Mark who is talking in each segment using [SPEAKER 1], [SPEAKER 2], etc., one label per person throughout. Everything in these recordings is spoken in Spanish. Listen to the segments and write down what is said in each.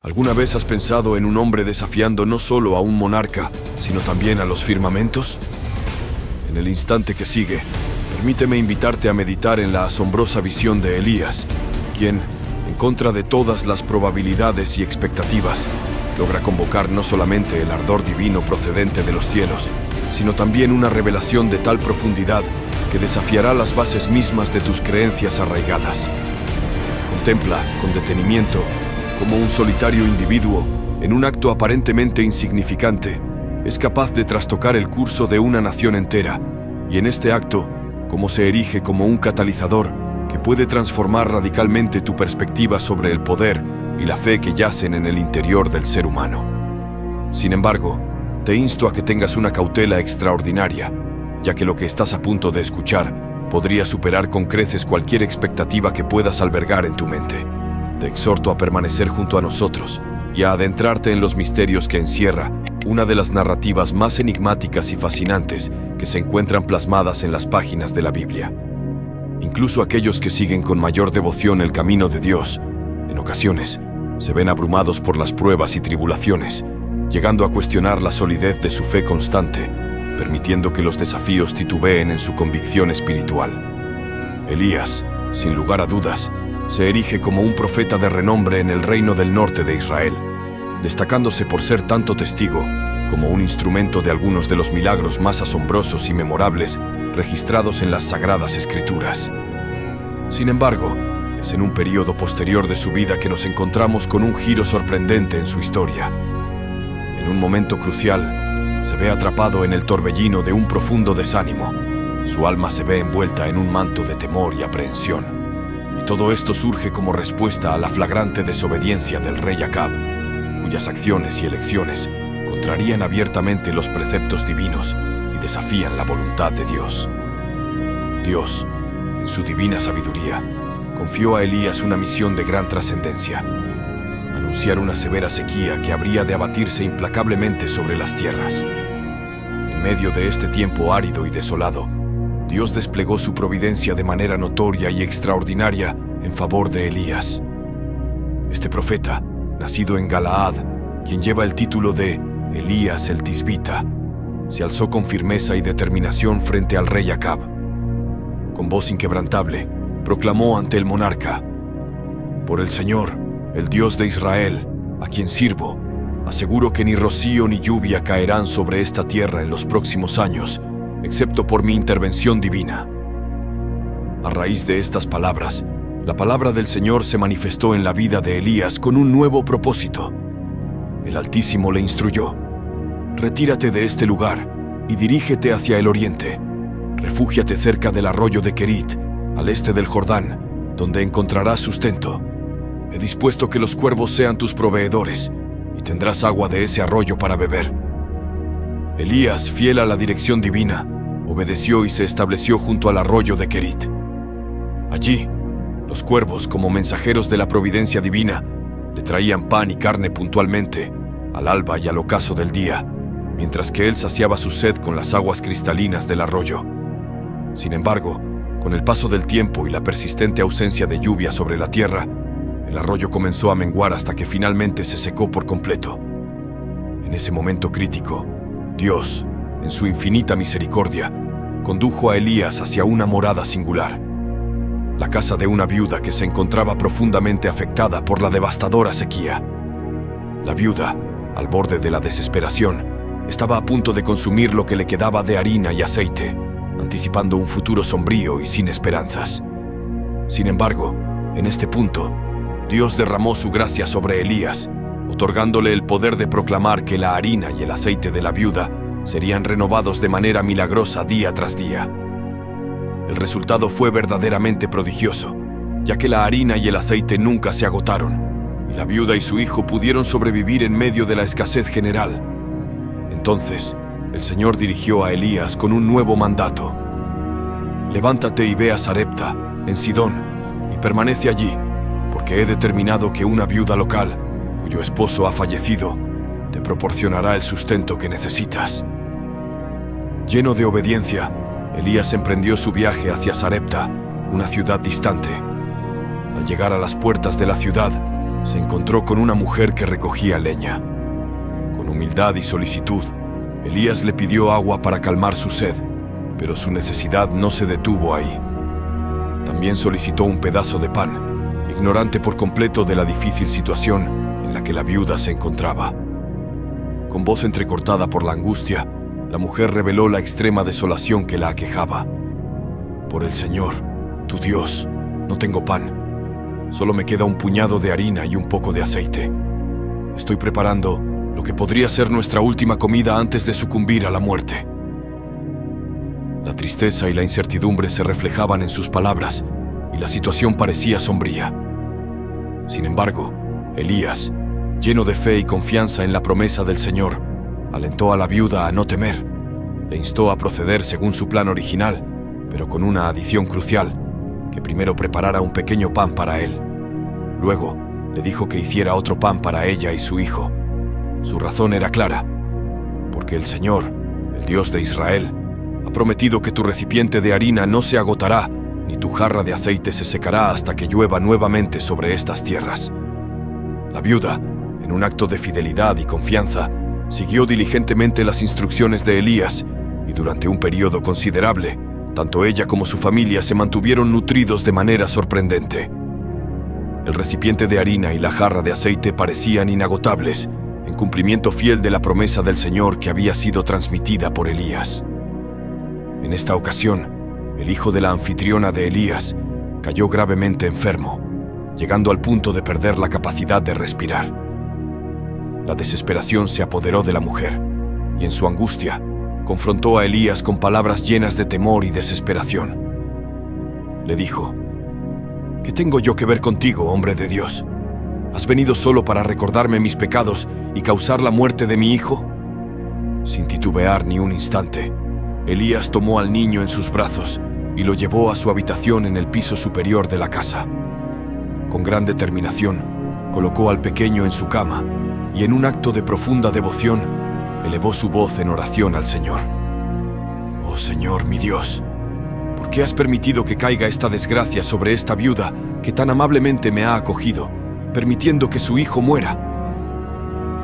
[SPEAKER 1] ¿Alguna vez has pensado en un hombre desafiando no solo a un monarca, sino también a los firmamentos? En el instante que sigue, permíteme invitarte a meditar en la asombrosa visión de Elías, quien, en contra de todas las probabilidades y expectativas, logra convocar no solamente el ardor divino procedente de los cielos, sino también una revelación de tal profundidad que desafiará las bases mismas de tus creencias arraigadas. Contempla, con detenimiento, cómo un solitario individuo, en un acto aparentemente insignificante, es capaz de trastocar el curso de una nación entera, y en este acto, cómo se erige como un catalizador que puede transformar radicalmente tu perspectiva sobre el poder y la fe que yacen en el interior del ser humano. Sin embargo, te insto a que tengas una cautela extraordinaria, ya que lo que estás a punto de escuchar podría superar con creces cualquier expectativa que puedas albergar en tu mente. Te exhorto a permanecer junto a nosotros y a adentrarte en los misterios que encierra una de las narrativas más enigmáticas y fascinantes que se encuentran plasmadas en las páginas de la Biblia. Incluso aquellos que siguen con mayor devoción el camino de Dios, en ocasiones, se ven abrumados por las pruebas y tribulaciones, llegando a cuestionar la solidez de su fe constante, permitiendo que los desafíos titubeen en su convicción espiritual. Elías, sin lugar a dudas, se erige como un profeta de renombre en el reino del norte de Israel, destacándose por ser tanto testigo como un instrumento de algunos de los milagros más asombrosos y memorables registrados en las Sagradas Escrituras. Sin embargo, es en un periodo posterior de su vida que nos encontramos con un giro sorprendente en su historia. En un momento crucial, se ve atrapado en el torbellino de un profundo desánimo. Su alma se ve envuelta en un manto de temor y aprehensión. Y todo esto surge como respuesta a la flagrante desobediencia del rey Acab, cuyas acciones y elecciones contrarían abiertamente los preceptos divinos y desafían la voluntad de Dios. Dios, en su divina sabiduría, confió a Elías una misión de gran trascendencia: anunciar una severa sequía que habría de abatirse implacablemente sobre las tierras. En medio de este tiempo árido y desolado, Dios desplegó su providencia de manera notoria y extraordinaria en favor de Elías. Este profeta, nacido en Galaad, quien lleva el título de Elías el Tisbita, se alzó con firmeza y determinación frente al rey Acab. Con voz inquebrantable, proclamó ante el monarca: «Por el Señor, el Dios de Israel, a quien sirvo, aseguro que ni rocío ni lluvia caerán sobre esta tierra en los próximos años, excepto por mi intervención divina». A raíz de estas palabras, la palabra del Señor se manifestó en la vida de Elías con un nuevo propósito. El Altísimo le instruyó: «Retírate de este lugar y dirígete hacia el oriente. Refúgiate cerca del arroyo de Kerit, al este del Jordán, donde encontrarás sustento. He dispuesto que los cuervos sean tus proveedores, y tendrás agua de ese arroyo para beber». Elías, fiel a la dirección divina, obedeció y se estableció junto al arroyo de Kerit. Allí, los cuervos, como mensajeros de la providencia divina, le traían pan y carne puntualmente, al alba y al ocaso del día, mientras que él saciaba su sed con las aguas cristalinas del arroyo. Sin embargo, con el paso del tiempo y la persistente ausencia de lluvia sobre la tierra, el arroyo comenzó a menguar hasta que finalmente se secó por completo. En ese momento crítico, Dios, en su infinita misericordia, condujo a Elías hacia una morada singular: la casa de una viuda que se encontraba profundamente afectada por la devastadora sequía. La viuda, al borde de la desesperación, estaba a punto de consumir lo que le quedaba de harina y aceite, anticipando un futuro sombrío y sin esperanzas. Sin embargo, en este punto, Dios derramó su gracia sobre Elías, otorgándole el poder de proclamar que la harina y el aceite de la viuda serían renovados de manera milagrosa día tras día. El resultado fue verdaderamente prodigioso, ya que la harina y el aceite nunca se agotaron, y la viuda y su hijo pudieron sobrevivir en medio de la escasez general. Entonces, el Señor dirigió a Elías con un nuevo mandato: «Levántate y ve a Sarepta, en Sidón, y permanece allí, porque he determinado que una viuda local, cuyo esposo ha fallecido, te proporcionará el sustento que necesitas». Lleno de obediencia, Elías emprendió su viaje hacia Sarepta, una ciudad distante. Al llegar a las puertas de la ciudad, se encontró con una mujer que recogía leña. Con humildad y solicitud, Elías le pidió agua para calmar su sed, pero su necesidad no se detuvo ahí. También solicitó un pedazo de pan, ignorante por completo de la difícil situación en la que la viuda se encontraba. Con voz entrecortada por la angustia, la mujer reveló la extrema desolación que la aquejaba. «Por el Señor, tu Dios, no tengo pan. Solo me queda un puñado de harina y un poco de aceite. Estoy preparando lo que podría ser nuestra última comida antes de sucumbir a la muerte». La tristeza y la incertidumbre se reflejaban en sus palabras y la situación parecía sombría. Sin embargo, Elías, lleno de fe y confianza en la promesa del Señor, alentó a la viuda a no temer. Le instó a proceder según su plan original, pero con una adición crucial: que primero preparara un pequeño pan para él. Luego, le dijo que hiciera otro pan para ella y su hijo. Su razón era clara: porque el Señor, el Dios de Israel, ha prometido que tu recipiente de harina no se agotará, ni tu jarra de aceite se secará hasta que llueva nuevamente sobre estas tierras. La viuda, en un acto de fidelidad y confianza, siguió diligentemente las instrucciones de Elías, y durante un periodo considerable, tanto ella como su familia se mantuvieron nutridos de manera sorprendente. El recipiente de harina y la jarra de aceite parecían inagotables, en cumplimiento fiel de la promesa del Señor que había sido transmitida por Elías. En esta ocasión, el hijo de la anfitriona de Elías cayó gravemente enfermo, llegando al punto de perder la capacidad de respirar. La desesperación se apoderó de la mujer, y en su angustia, confrontó a Elías con palabras llenas de temor y desesperación. Le dijo: «¿Qué tengo yo que ver contigo, hombre de Dios? ¿Has venido solo para recordarme mis pecados y causar la muerte de mi hijo?» Sin titubear ni un instante, Elías tomó al niño en sus brazos y lo llevó a su habitación en el piso superior de la casa. Con gran determinación, colocó al pequeño en su cama y en un acto de profunda devoción, elevó su voz en oración al Señor. «Oh Señor, mi Dios, ¿por qué has permitido que caiga esta desgracia sobre esta viuda que tan amablemente me ha acogido, permitiendo que su hijo muera?»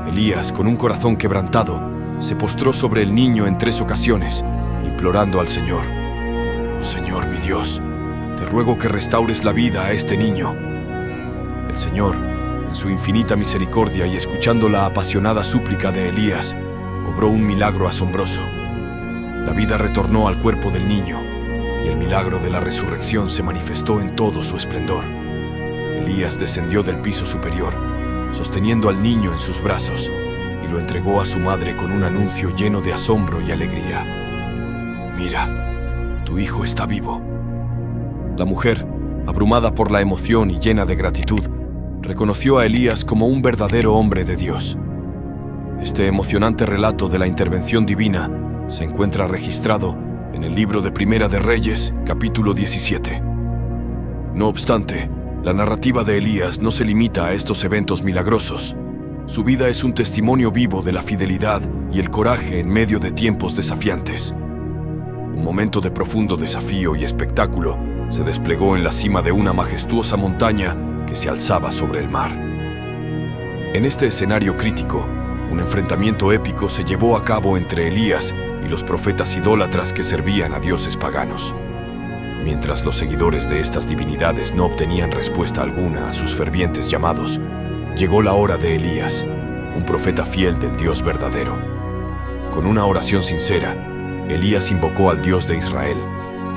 [SPEAKER 1] Elías, con un corazón quebrantado, se postró sobre el niño en 3 ocasiones, implorando al Señor: «Oh Señor, mi Dios, te ruego que restaures la vida a este niño». El Señor, en su infinita misericordia y escuchando la apasionada súplica de Elías, obró un milagro asombroso. La vida retornó al cuerpo del niño, y el milagro de la resurrección se manifestó en todo su esplendor. Elías descendió del piso superior, sosteniendo al niño en sus brazos, y lo entregó a su madre con un anuncio lleno de asombro y alegría: «Mira, tu hijo está vivo». La mujer, abrumada por la emoción y llena de gratitud, reconoció a Elías como un verdadero hombre de Dios. Este emocionante relato de la intervención divina se encuentra registrado en el libro de Primera de Reyes, capítulo 17. No obstante, la narrativa de Elías no se limita a estos eventos milagrosos. Su vida es un testimonio vivo de la fidelidad y el coraje en medio de tiempos desafiantes. Un momento de profundo desafío y espectáculo se desplegó en la cima de una majestuosa montaña que se alzaba sobre el mar. En este escenario crítico, un enfrentamiento épico se llevó a cabo entre Elías y los profetas idólatras que servían a dioses paganos. Mientras los seguidores de estas divinidades no obtenían respuesta alguna a sus fervientes llamados, llegó la hora de Elías, un profeta fiel del Dios verdadero. Con una oración sincera, Elías invocó al Dios de Israel,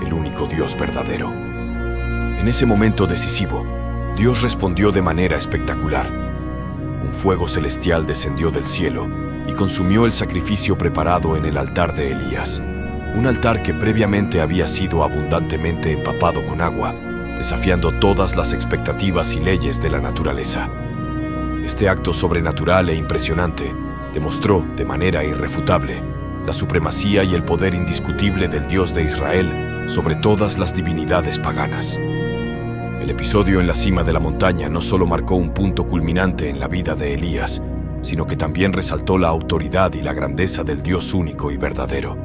[SPEAKER 1] el único Dios verdadero. En ese momento decisivo, Dios respondió de manera espectacular. Un fuego celestial descendió del cielo y consumió el sacrificio preparado en el altar de Elías, un altar que previamente había sido abundantemente empapado con agua, desafiando todas las expectativas y leyes de la naturaleza. Este acto sobrenatural e impresionante demostró, de manera irrefutable, la supremacía y el poder indiscutible del Dios de Israel sobre todas las divinidades paganas. El episodio en la cima de la montaña no solo marcó un punto culminante en la vida de Elías, sino que también resaltó la autoridad y la grandeza del Dios único y verdadero.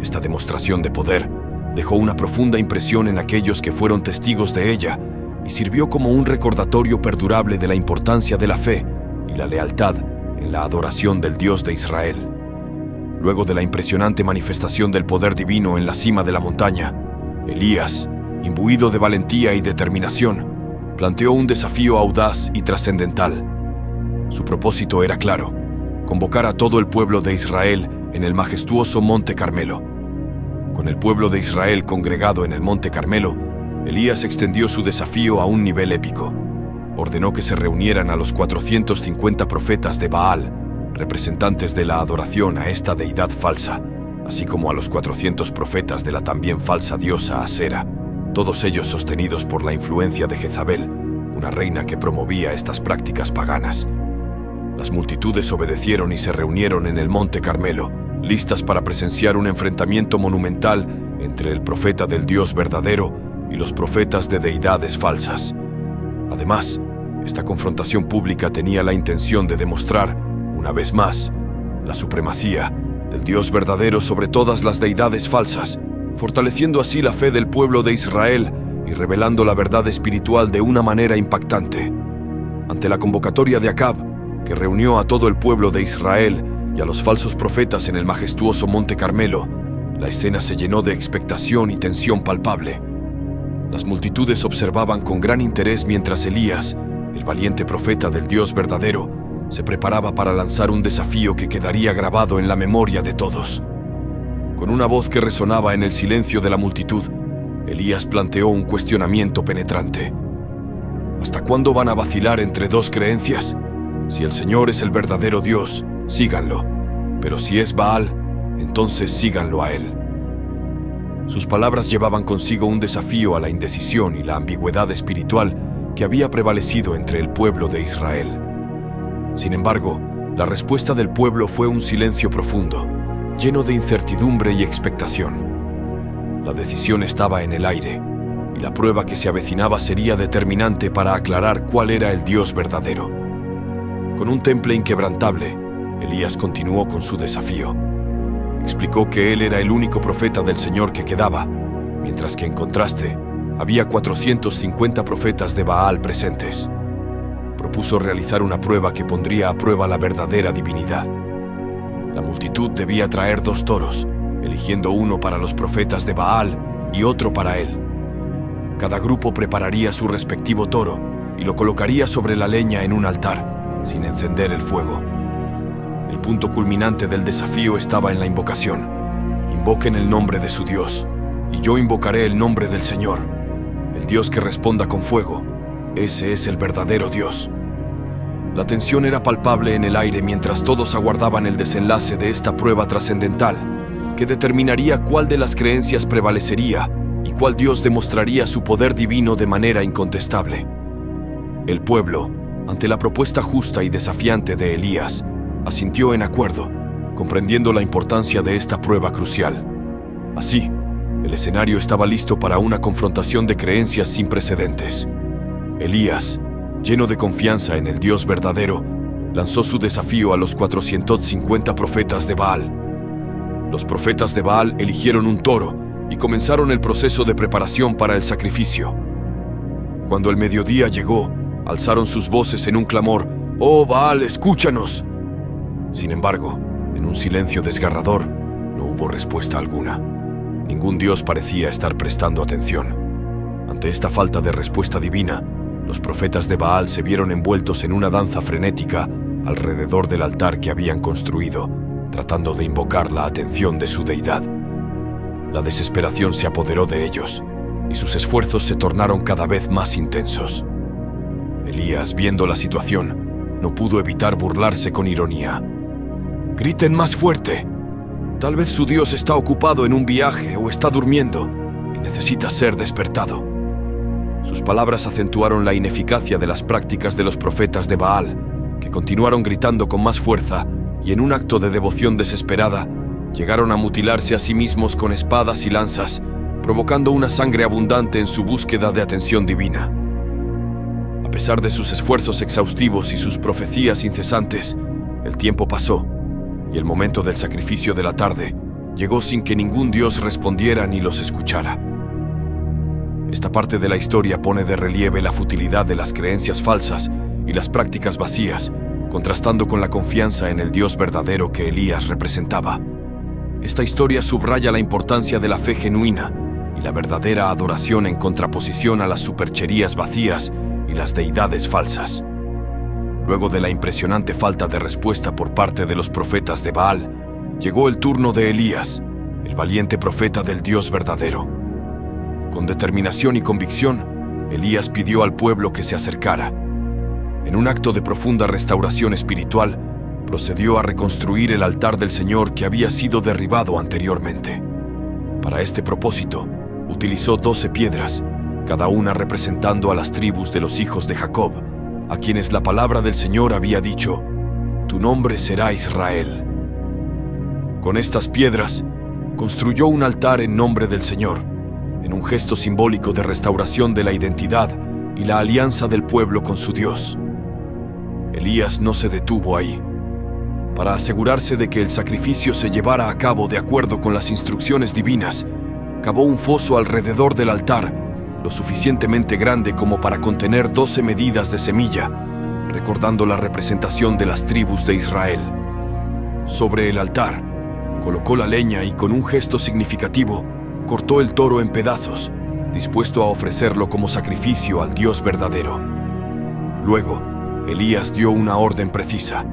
[SPEAKER 1] Esta demostración de poder dejó una profunda impresión en aquellos que fueron testigos de ella y sirvió como un recordatorio perdurable de la importancia de la fe y la lealtad en la adoración del Dios de Israel. Luego de la impresionante manifestación del poder divino en la cima de la montaña, Elías, imbuido de valentía y determinación, planteó un desafío audaz y trascendental. Su propósito era claro: convocar a todo el pueblo de Israel en el majestuoso Monte Carmelo. Con el pueblo de Israel congregado en el Monte Carmelo, Elías extendió su desafío a un nivel épico. Ordenó que se reunieran a los 450 profetas de Baal, representantes de la adoración a esta deidad falsa, así como a los 400 profetas de la también falsa diosa Asera, todos ellos sostenidos por la influencia de Jezabel, una reina que promovía estas prácticas paganas. Las multitudes obedecieron y se reunieron en el Monte Carmelo, listas para presenciar un enfrentamiento monumental entre el profeta del Dios verdadero y los profetas de deidades falsas. Además, esta confrontación pública tenía la intención de demostrar, una vez más, la supremacía del Dios verdadero sobre todas las deidades falsas, fortaleciendo así la fe del pueblo de Israel y revelando la verdad espiritual de una manera impactante. Ante la convocatoria de Acab, que reunió a todo el pueblo de Israel y a los falsos profetas en el majestuoso Monte Carmelo, la escena se llenó de expectación y tensión palpable. Las multitudes observaban con gran interés mientras Elías, el valiente profeta del Dios verdadero, se preparaba para lanzar un desafío que quedaría grabado en la memoria de todos. Con una voz que resonaba en el silencio de la multitud, Elías planteó un cuestionamiento penetrante. ¿Hasta cuándo van a vacilar entre dos creencias? Si el Señor es el verdadero Dios, síganlo, pero si es Baal, entonces síganlo a él. Sus palabras llevaban consigo un desafío a la indecisión y la ambigüedad espiritual que había prevalecido entre el pueblo de Israel. Sin embargo, la respuesta del pueblo fue un silencio profundo, lleno de incertidumbre y expectación. La decisión estaba en el aire, y la prueba que se avecinaba sería determinante para aclarar cuál era el Dios verdadero. Con un temple inquebrantable, Elías continuó con su desafío. Explicó que él era el único profeta del Señor que quedaba, mientras que en contraste, había 450 profetas de Baal presentes. Propuso realizar una prueba que pondría a prueba la verdadera divinidad. La multitud debía traer 2 toros, eligiendo uno para los profetas de Baal y otro para él. Cada grupo prepararía su respectivo toro y lo colocaría sobre la leña en un altar, sin encender el fuego. El punto culminante del desafío estaba en la invocación. Invoquen el nombre de su Dios, y yo invocaré el nombre del Señor. El Dios que responda con fuego, ese es el verdadero Dios. La tensión era palpable en el aire mientras todos aguardaban el desenlace de esta prueba trascendental, que determinaría cuál de las creencias prevalecería y cuál Dios demostraría su poder divino de manera incontestable. El pueblo, ante la propuesta justa y desafiante de Elías, asintió en acuerdo, comprendiendo la importancia de esta prueba crucial. Así, el escenario estaba listo para una confrontación de creencias sin precedentes. Elías, lleno de confianza en el Dios verdadero, lanzó su desafío a los 450 profetas de Baal. Los profetas de Baal eligieron un toro y comenzaron el proceso de preparación para el sacrificio. Cuando el mediodía llegó, alzaron sus voces en un clamor: «¡Oh Baal, escúchanos!». Sin embargo, en un silencio desgarrador, no hubo respuesta alguna. Ningún dios parecía estar prestando atención. Ante esta falta de respuesta divina, los profetas de Baal se vieron envueltos en una danza frenética alrededor del altar que habían construido, tratando de invocar la atención de su deidad. La desesperación se apoderó de ellos, y sus esfuerzos se tornaron cada vez más intensos. Elías, viendo la situación, no pudo evitar burlarse con ironía. «Griten más fuerte. Tal vez su Dios está ocupado en un viaje o está durmiendo y necesita ser despertado». Sus palabras acentuaron la ineficacia de las prácticas de los profetas de Baal, que continuaron gritando con más fuerza y en un acto de devoción desesperada, llegaron a mutilarse a sí mismos con espadas y lanzas, provocando una sangre abundante en su búsqueda de atención divina. A pesar de sus esfuerzos exhaustivos y sus profecías incesantes, el tiempo pasó, y el momento del sacrificio de la tarde llegó sin que ningún dios respondiera ni los escuchara. Esta parte de la historia pone de relieve la futilidad de las creencias falsas y las prácticas vacías, contrastando con la confianza en el Dios verdadero que Elías representaba. Esta historia subraya la importancia de la fe genuina y la verdadera adoración en contraposición a las supercherías vacías y las deidades falsas. Luego de la impresionante falta de respuesta por parte de los profetas de Baal, llegó el turno de Elías, el valiente profeta del Dios verdadero. Con determinación y convicción, Elías pidió al pueblo que se acercara. En un acto de profunda restauración espiritual, procedió a reconstruir el altar del Señor que había sido derribado anteriormente. Para este propósito, utilizó 12 piedras, cada una representando a las tribus de los hijos de Jacob, a quienes la palabra del Señor había dicho: «Tu nombre será Israel». Con estas piedras, construyó un altar en nombre del Señor, en un gesto simbólico de restauración de la identidad y la alianza del pueblo con su Dios. Elías no se detuvo ahí. Para asegurarse de que el sacrificio se llevara a cabo de acuerdo con las instrucciones divinas, cavó un foso alrededor del altar, lo suficientemente grande como para contener 12 medidas de semilla, recordando la representación de las tribus de Israel. Sobre el altar, colocó la leña y con un gesto significativo, cortó el toro en pedazos, dispuesto a ofrecerlo como sacrificio al Dios verdadero. Luego, Elías dio una orden precisa: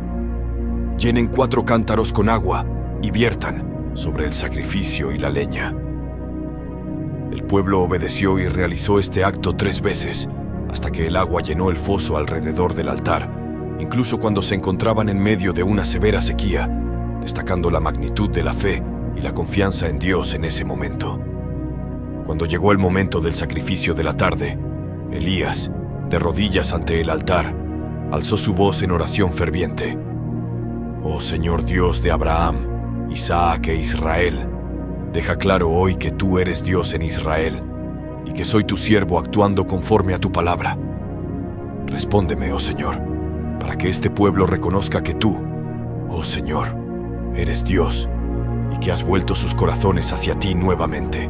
[SPEAKER 1] llenen 4 cántaros con agua y viertan sobre el sacrificio y la leña. El pueblo obedeció y realizó este acto 3 veces, hasta que el agua llenó el foso alrededor del altar, incluso cuando se encontraban en medio de una severa sequía, destacando la magnitud de la fe y la confianza en Dios en ese momento. Cuando llegó el momento del sacrificio de la tarde, Elías, de rodillas ante el altar, alzó su voz en oración ferviente: «Oh Señor Dios de Abraham, Isaac e Israel, deja claro hoy que tú eres Dios en Israel y que soy tu siervo actuando conforme a tu palabra. Respóndeme, oh Señor, para que este pueblo reconozca que tú, oh Señor, eres Dios y que has vuelto sus corazones hacia ti nuevamente».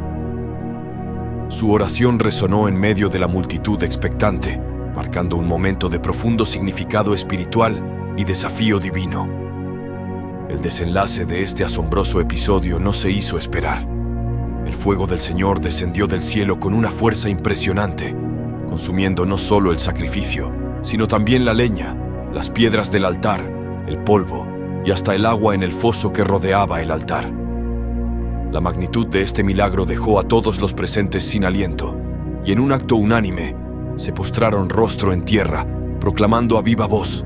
[SPEAKER 1] Su oración resonó en medio de la multitud expectante, marcando un momento de profundo significado espiritual y desafío divino. El desenlace de este asombroso episodio no se hizo esperar. El fuego del Señor descendió del cielo con una fuerza impresionante, consumiendo no solo el sacrificio, sino también la leña, las piedras del altar, el polvo y hasta el agua en el foso que rodeaba el altar. La magnitud de este milagro dejó a todos los presentes sin aliento, y en un acto unánime, se postraron rostro en tierra, proclamando a viva voz: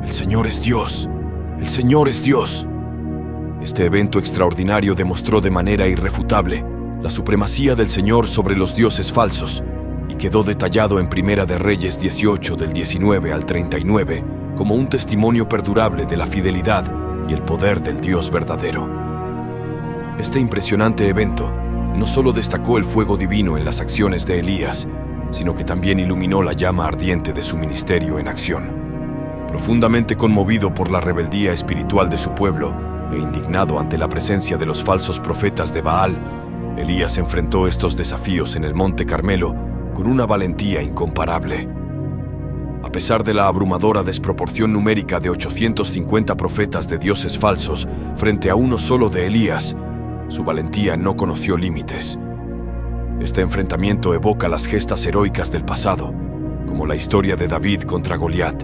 [SPEAKER 1] «El Señor es Dios, el Señor es Dios». Este evento extraordinario demostró de manera irrefutable la supremacía del Señor sobre los dioses falsos, y quedó detallado en Primera de Reyes 18 del 19 al 39 como un testimonio perdurable de la fidelidad y el poder del Dios verdadero. Este impresionante evento no solo destacó el fuego divino en las acciones de Elías, sino que también iluminó la llama ardiente de su ministerio en acción. Profundamente conmovido por la rebeldía espiritual de su pueblo e indignado ante la presencia de los falsos profetas de Baal, Elías enfrentó estos desafíos en el Monte Carmelo con una valentía incomparable. A pesar de la abrumadora desproporción numérica de 850 profetas de dioses falsos frente a uno solo de Elías, su valentía no conoció límites. Este enfrentamiento evoca las gestas heroicas del pasado, como la historia de David contra Goliat,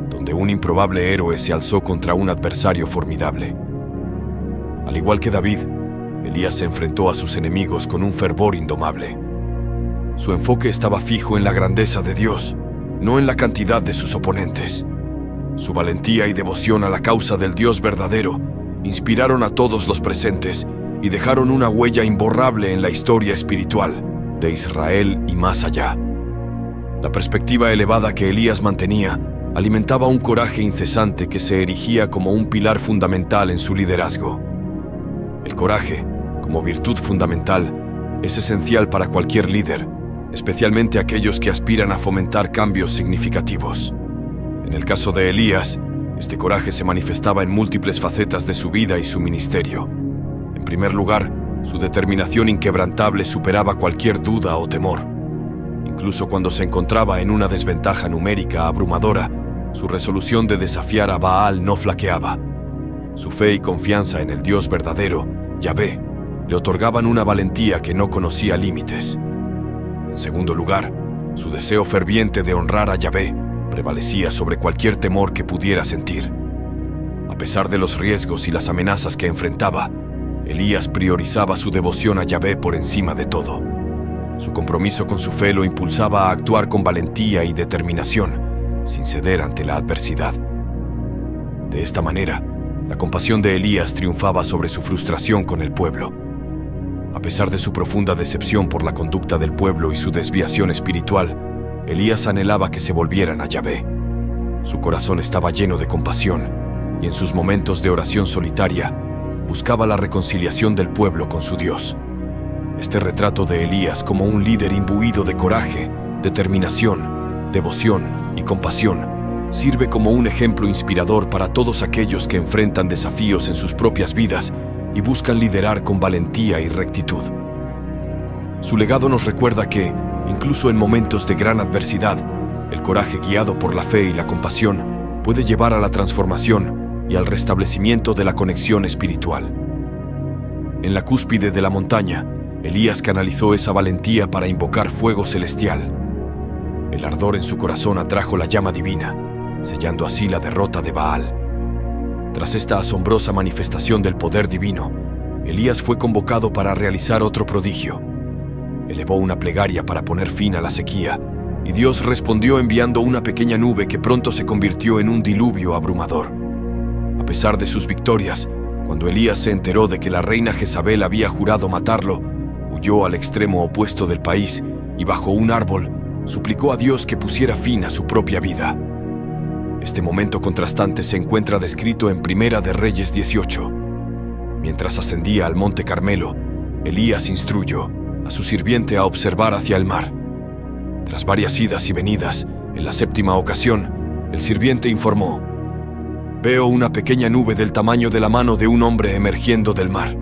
[SPEAKER 1] donde un improbable héroe se alzó contra un adversario formidable. Al igual que David, Elías se enfrentó a sus enemigos con un fervor indomable. Su enfoque estaba fijo en la grandeza de Dios, no en la cantidad de sus oponentes. Su valentía y devoción a la causa del Dios verdadero inspiraron a todos los presentes y dejaron una huella imborrable en la historia espiritual de Israel y más allá. La perspectiva elevada que Elías mantenía alimentaba un coraje incesante que se erigía como un pilar fundamental en su liderazgo. El coraje, como virtud fundamental, es esencial para cualquier líder, especialmente aquellos que aspiran a fomentar cambios significativos. En el caso de Elías, este coraje se manifestaba en múltiples facetas de su vida y su ministerio. En primer lugar, su determinación inquebrantable superaba cualquier duda o temor. Incluso cuando se encontraba en una desventaja numérica abrumadora, su resolución de desafiar a Baal no flaqueaba. Su fe y confianza en el Dios verdadero, Yahvé, le otorgaban una valentía que no conocía límites. En segundo lugar, su deseo ferviente de honrar a Yahvé prevalecía sobre cualquier temor que pudiera sentir. A pesar de los riesgos y las amenazas que enfrentaba, Elías priorizaba su devoción a Yahvé por encima de todo. Su compromiso con su fe lo impulsaba a actuar con valentía y determinación, sin ceder ante la adversidad. De esta manera, la compasión de Elías triunfaba sobre su frustración con el pueblo. A pesar de su profunda decepción por la conducta del pueblo y su desviación espiritual, Elías anhelaba que se volvieran a Yahvé. Su corazón estaba lleno de compasión, y en sus momentos de oración solitaria, buscaba la reconciliación del pueblo con su Dios. Este retrato de Elías como un líder imbuido de coraje, determinación, devoción y compasión sirve como un ejemplo inspirador para todos aquellos que enfrentan desafíos en sus propias vidas y buscan liderar con valentía y rectitud. Su legado nos recuerda que, incluso en momentos de gran adversidad, el coraje guiado por la fe y la compasión puede llevar a la transformación y al restablecimiento de la conexión espiritual. En la cúspide de la montaña, Elías canalizó esa valentía para invocar fuego celestial. El ardor en su corazón atrajo la llama divina, sellando así la derrota de Baal. Tras esta asombrosa manifestación del poder divino, Elías fue convocado para realizar otro prodigio. Elevó una plegaria para poner fin a la sequía, y Dios respondió enviando una pequeña nube que pronto se convirtió en un diluvio abrumador. A pesar de sus victorias, cuando Elías se enteró de que la reina Jezabel había jurado matarlo, huyó al extremo opuesto del país y bajo un árbol suplicó a Dios que pusiera fin a su propia vida. Este momento contrastante se encuentra descrito en Primera de Reyes 18. Mientras ascendía al monte Carmelo, Elías instruyó a su sirviente a observar hacia el mar. Tras varias idas y venidas, en la séptima ocasión, el sirviente informó: «Veo una pequeña nube del tamaño de la mano de un hombre emergiendo del mar».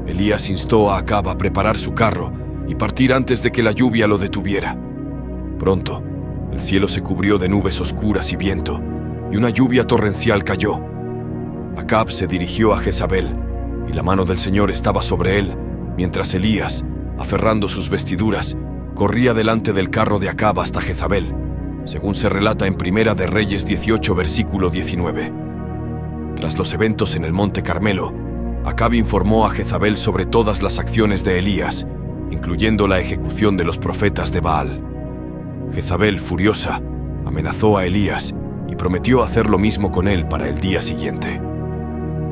[SPEAKER 1] Elías instó a Acab a preparar su carro y partir antes de que la lluvia lo detuviera. Pronto, el cielo se cubrió de nubes oscuras y viento, y una lluvia torrencial cayó. Acab se dirigió a Jezabel, y la mano del Señor estaba sobre él, mientras Elías, aferrando sus vestiduras, corría delante del carro de Acab hasta Jezabel, según se relata en Primera de Reyes 18, versículo 19. Tras los eventos en el monte Carmelo, Acab informó a Jezabel sobre todas las acciones de Elías, incluyendo la ejecución de los profetas de Baal. Jezabel, furiosa, amenazó a Elías y prometió hacer lo mismo con él para el día siguiente.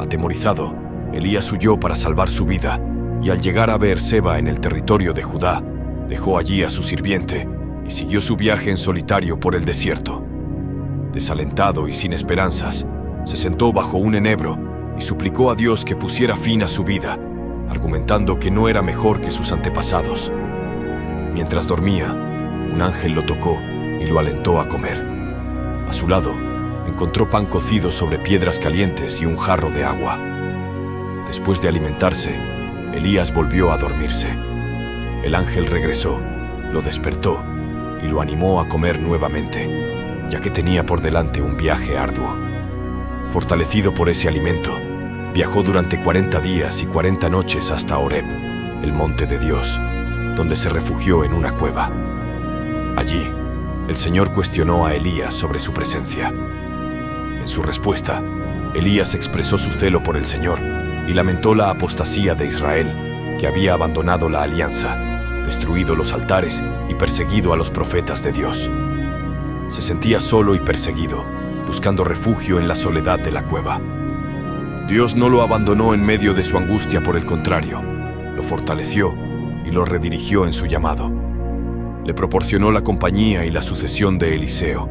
[SPEAKER 1] Atemorizado, Elías huyó para salvar su vida, y al llegar a Beerseba en el territorio de Judá, dejó allí a su sirviente y siguió su viaje en solitario por el desierto. Desalentado y sin esperanzas, se sentó bajo un enebro y suplicó a Dios que pusiera fin a su vida, argumentando que no era mejor que sus antepasados. Mientras dormía, un ángel lo tocó y lo alentó a comer. A su lado, encontró pan cocido sobre piedras calientes y un jarro de agua. Después de alimentarse, Elías volvió a dormirse. El ángel regresó, lo despertó y lo animó a comer nuevamente, ya que tenía por delante un viaje arduo. Fortalecido por ese alimento, viajó durante 40 días y 40 noches hasta Horeb, el monte de Dios, donde se refugió en una cueva. Allí, el Señor cuestionó a Elías sobre su presencia. En su respuesta, Elías expresó su celo por el Señor y lamentó la apostasía de Israel, que había abandonado la alianza, destruido los altares y perseguido a los profetas de Dios. Se sentía solo y perseguido, buscando refugio en la soledad de la cueva. Dios no lo abandonó en medio de su angustia, por el contrario, lo fortaleció y lo redirigió en su llamado. Le proporcionó la compañía y la sucesión de Eliseo,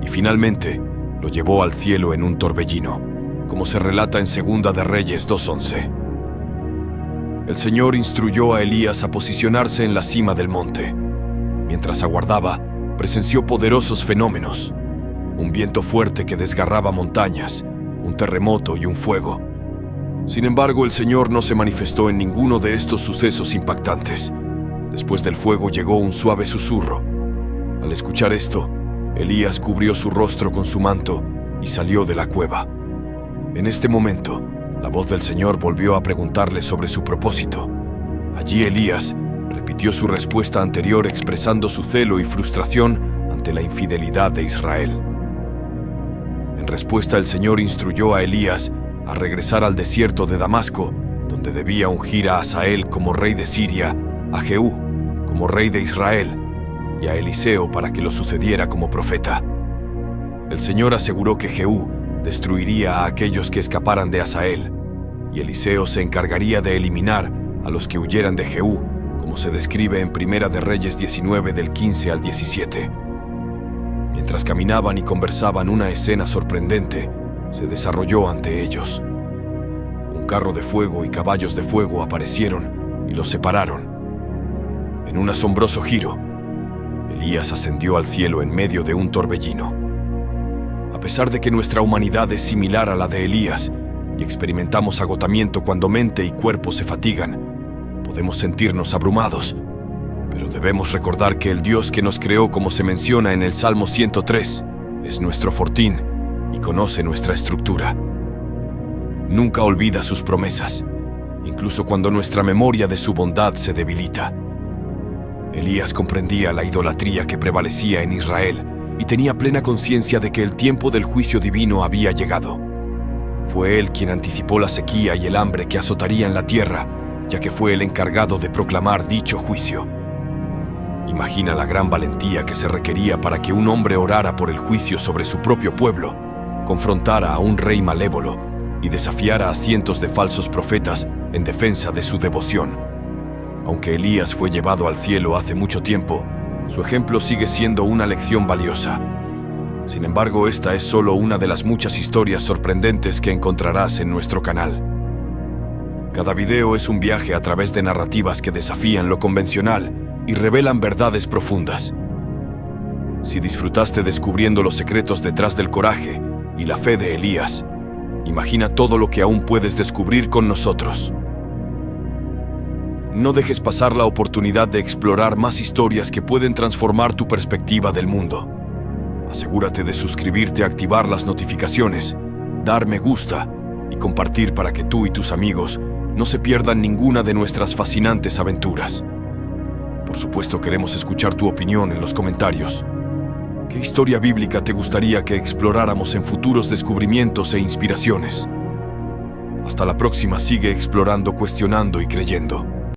[SPEAKER 1] y finalmente lo llevó al cielo en un torbellino, como se relata en Segunda de Reyes 2:11. El Señor instruyó a Elías a posicionarse en la cima del monte. Mientras aguardaba, presenció poderosos fenómenos: un viento fuerte que desgarraba montañas, un terremoto y un fuego. Sin embargo, el Señor no se manifestó en ninguno de estos sucesos impactantes. Después del fuego llegó un suave susurro. Al escuchar esto, Elías cubrió su rostro con su manto y salió de la cueva. En este momento, la voz del Señor volvió a preguntarle sobre su propósito. Allí Elías repitió su respuesta anterior expresando su celo y frustración ante la infidelidad de Israel. En respuesta, el Señor instruyó a Elías a regresar al desierto de Damasco, donde debía ungir a Hazael como rey de Siria, a Jehú como rey de Israel y a Eliseo para que lo sucediera como profeta. El Señor aseguró que Jehú destruiría a aquellos que escaparan de Hazael, y Eliseo se encargaría de eliminar a los que huyeran de Jehú, como se describe en Primera de Reyes 19 del 15 al 17. Mientras caminaban y conversaban, una escena sorprendente se desarrolló ante ellos. Un carro de fuego y caballos de fuego aparecieron y los separaron. En un asombroso giro, Elías ascendió al cielo en medio de un torbellino. A pesar de que nuestra humanidad es similar a la de Elías y experimentamos agotamiento cuando mente y cuerpo se fatigan, podemos sentirnos abrumados, pero debemos recordar que el Dios que nos creó, como se menciona en el Salmo 103, es nuestro fortín y conoce nuestra estructura. Nunca olvida sus promesas, incluso cuando nuestra memoria de su bondad se debilita. Elías comprendía la idolatría que prevalecía en Israel y tenía plena conciencia de que el tiempo del juicio divino había llegado. Fue él quien anticipó la sequía y el hambre que azotarían la tierra, ya que fue el encargado de proclamar dicho juicio. Imagina la gran valentía que se requería para que un hombre orara por el juicio sobre su propio pueblo, confrontara a un rey malévolo y desafiara a cientos de falsos profetas en defensa de su devoción. Aunque Elías fue llevado al cielo hace mucho tiempo, su ejemplo sigue siendo una lección valiosa. Sin embargo, esta es solo una de las muchas historias sorprendentes que encontrarás en nuestro canal. Cada video es un viaje a través de narrativas que desafían lo convencional y revelan verdades profundas. Si disfrutaste descubriendo los secretos detrás del coraje y la fe de Elías, imagina todo lo que aún puedes descubrir con nosotros. No dejes pasar la oportunidad de explorar más historias que pueden transformar tu perspectiva del mundo. Asegúrate de suscribirte, activar las notificaciones, dar me gusta y compartir para que tú y tus amigos no se pierdan ninguna de nuestras fascinantes aventuras. Por supuesto, queremos escuchar tu opinión en los comentarios. ¿Qué historia bíblica te gustaría que exploráramos en futuros descubrimientos e inspiraciones? Hasta la próxima, sigue explorando, cuestionando y creyendo.